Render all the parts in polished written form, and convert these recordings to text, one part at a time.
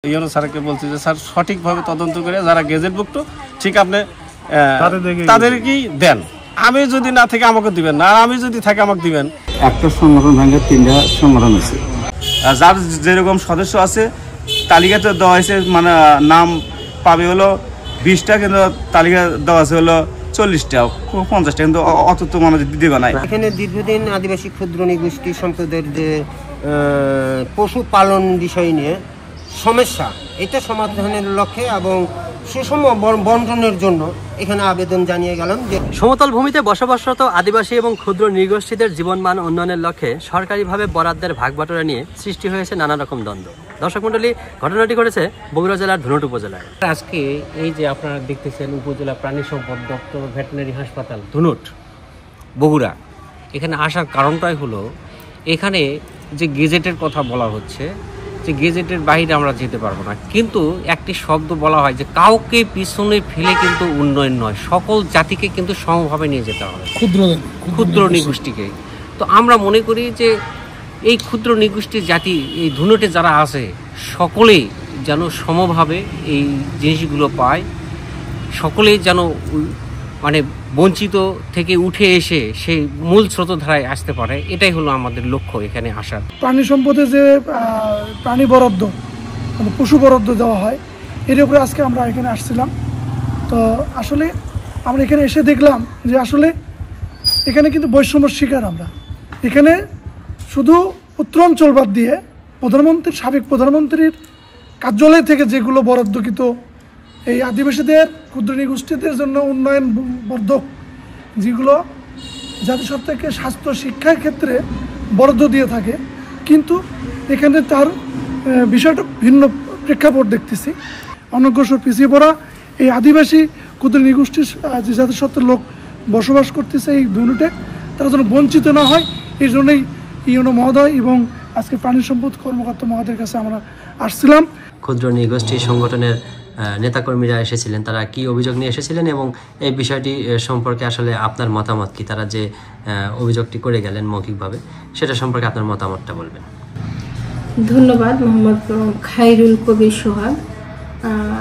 YONO স্যারকে বলছি যে স্যার সঠিকভাবে তদন্ত করে যারা গেজেটভুক্ত ঠিক আপনি তাদেরকেই দেন, আমি যদি না থেকে আমাকে দিবেন না, আর আমি যদি থাকে আমাকে দিবেন। একটা সংগঠন ভেঙে 3টা সংগঠন আছে, যার যেরকম সদস্য আছে তালিকাতে দেওয়া হয়েছে, মানে নাম পাবে হলো 20টা, কিন্তু তালিকা দেওয়া আছে হলো 40টা 50টা, কিন্তু অত তো মানে দিবে না। এখানে দীর্ঘদিন আদিবাসী ক্ষুদ্র নৃগোষ্ঠী সম্প্রদায়ের যে পশুপালন বিষয় নিয়ে সমস্যা, এটা সমাধানের লক্ষ্যে এবং সুষম বন্টনের জন্য এখানে আবেদন জানিয়ে গেলাম যে সমতল ভূমিতে বসবাসরত আদিবাসী এবং ক্ষুদ্র নৃগোষ্ঠীদের জীবনমান উন্নয়নের লক্ষ্যে সরকারিভাবে বরাদ্দের ভাগবাটোরা নিয়ে সৃষ্টি হয়েছে নানা রকম দ্বন্দ্ব। দর্শক মণ্ডলী, ঘটনাটি ঘটেছে বগুড়া জেলার ধুনট উপজেলায়। আজকে এই যে আপনারা দেখতেছেন উপজেলা প্রাণী সম্পদ দপ্তর ভেটেরিনারি হাসপাতাল ধুনট বগুড়া, এখানে আসার কারণটাই হলো এখানে যে গেজেটের কথা বলা হচ্ছে, যে গেজেটের বাইরে আমরা যেতে পারবো না, কিন্তু একটি শব্দ বলা হয় যে কাউকে পিছনে ফেলে কিন্তু উন্নয়ন নয়, সকল জাতিকে কিন্তু সমভাবে নিয়ে যেতে হবে, ক্ষুদ্র নৃগোষ্ঠীকে। তো আমরা মনে করি যে এই ক্ষুদ্র নৃগোষ্ঠীর জাতি এই ধুনটে যারা আছে সকলেই যেন সমভাবে এই জিনিসগুলো পায়, সকলেই যেন মানে বঞ্চিত থেকে উঠে এসে সেই মূল স্রোতধারায় আসতে পারে, এটাই হলো আমাদের লক্ষ্য এখানে আসার। প্রাণী সম্পদে যে প্রাণী বরাদ্দ মানে পশু বরাদ্দ দেওয়া হয়, এর উপরে আজকে আমরা এখানে আসছিলাম। তো আসলে আমরা এখানে এসে দেখলাম যে আসলে এখানে কিন্তু বৈষম্যর শিকার আমরা। এখানে শুধু উত্তরাঞ্চল বাদ দিয়ে সাবেক প্রধানমন্ত্রীর কার্যালয় থেকে যেগুলো বরাদ্দকৃত এই আদিবাসীদের ক্ষুদ্র নৃগোষ্ঠীদের জন্য উন্নয়ন বর্ধক যেগুলো জাতিসত্ত্ব থেকে স্বাস্থ্য শিক্ষার ক্ষেত্রে বরাদ্দ দিয়ে থাকে, কিন্তু এখানে তার বিষয়টা ভিন্ন প্রেক্ষাপট দেখতেছি। অনগ্রসর পিছিয়ে পড়া এই আদিবাসী ক্ষুদ্র নৃগোষ্ঠীর যে জাতিসত্ত্বের লোক বসবাস করতেছে এই ধুনটে, তারা যেন বঞ্চিত না হয়, এই জন্যই ইউনো মহোদয় এবং আজকে প্রাণী সম্পদ কর্মকর্তা মহোদয়ের কাছে আমরা আসছিলাম। ক্ষুদ্র নৃগোষ্ঠী সংগঠনের নেতাকর্মীরা এসেছিলেন, তারা কি অভিযোগ নিয়ে এসেছিলেন এবং এই বিষয়টি সম্পর্কে আসলে আপনার মতামত কি? তারা যে অভিযোগটি করে গেলেন মৌখিকভাবে, সেটা সম্পর্কে আপনার মতামতটা বলবেন। ধন্যবাদ, মোহাম্মদ খায়রুল কবির সোহাগ,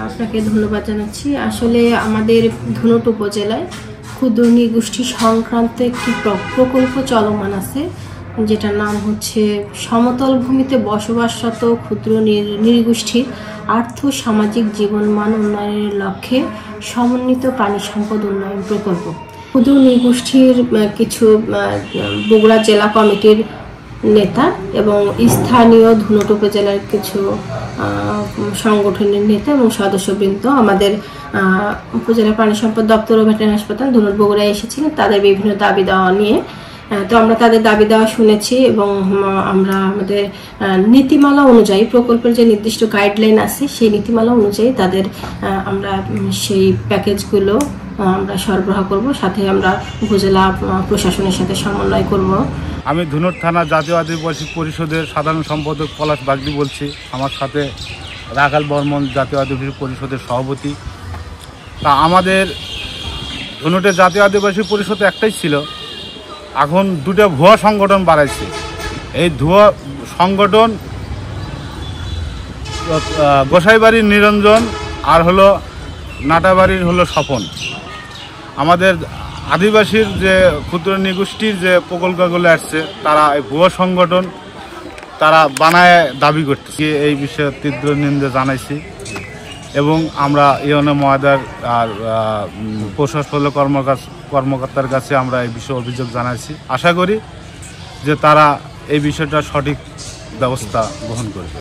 আপনাকে ধন্যবাদ জানাচ্ছি। আসলে আমাদের ধুনট উপজেলায় ক্ষুদ্র নৃগোষ্ঠী সংক্রান্ত একটি প্রকল্প চলমান আছে, যেটার নাম হচ্ছে সমতল ভূমিতে বসবাসরত ক্ষুদ্র নৃগোষ্ঠীর আর্থ সামাজিক জীবনমান উন্নয়নের লক্ষ্যে সমন্বিত প্রাণী সম্পদ উন্নয়ন প্রকল্প। ক্ষুদ্র নৃগোষ্ঠীর কিছু বগুড়া জেলা কমিটির নেতা এবং স্থানীয় ধুনট উপজেলার কিছু সংগঠনের নেতা এবং সদস্যবৃন্দ আমাদের উপজেলা প্রাণী সম্পদ দপ্তর ও ভেটেরিনারি হাসপাতাল ধুনট বগুড়ায় এসেছিলেন তাদের বিভিন্ন দাবি দেওয়া নিয়ে। তো আমরা তাদের দাবি দেওয়া শুনেছি এবং আমরা আমাদের নীতিমালা অনুযায়ী, প্রকল্পের যে নির্দিষ্ট গাইডলাইন আছে সেই নীতিমালা অনুযায়ী তাদের আমরা সেই প্যাকেজগুলো আমরা সরবরাহ করব, সাথে আমরা উপজেলা প্রশাসনের সাথে সমন্বয় করব। আমি ধুনট থানা জাতীয় আদিবাসী পরিষদের সাধারণ সম্পাদক পলাশ বাগদি বলছি। আমার সাথে রাখাল বর্মন জাতীয় আদিবাসী পরিষদের সভাপতি। তা আমাদের ধুনটের জাতীয় আদিবাসী পরিষদ একটাই ছিল, এখন দুটো ভুয়া সংগঠন বাড়াইছে। এই ভুয়া সংগঠন গোসাইবাড়ির নিরঞ্জন আর হলো নাটাবাড়ির হলো স্বপন। আমাদের আদিবাসীর যে ক্ষুদ্র নৃগোষ্ঠীর যে প্রকল্পগুলো আসছে, তারা এই ভুয়া সংগঠন তারা বানায় দাবি করতেছে। এই বিষয়ে তীব্র নিন্দা জানাইছি এবং আমরা ইউনো মহোদয় আর প্রশাসন কর্মকর্তার কাছে আমরা এই বিষয়ে অভিযোগ জানাইছি। আশা করি যে তারা এই বিষয়টা সঠিক ব্যবস্থা গ্রহণ করবে।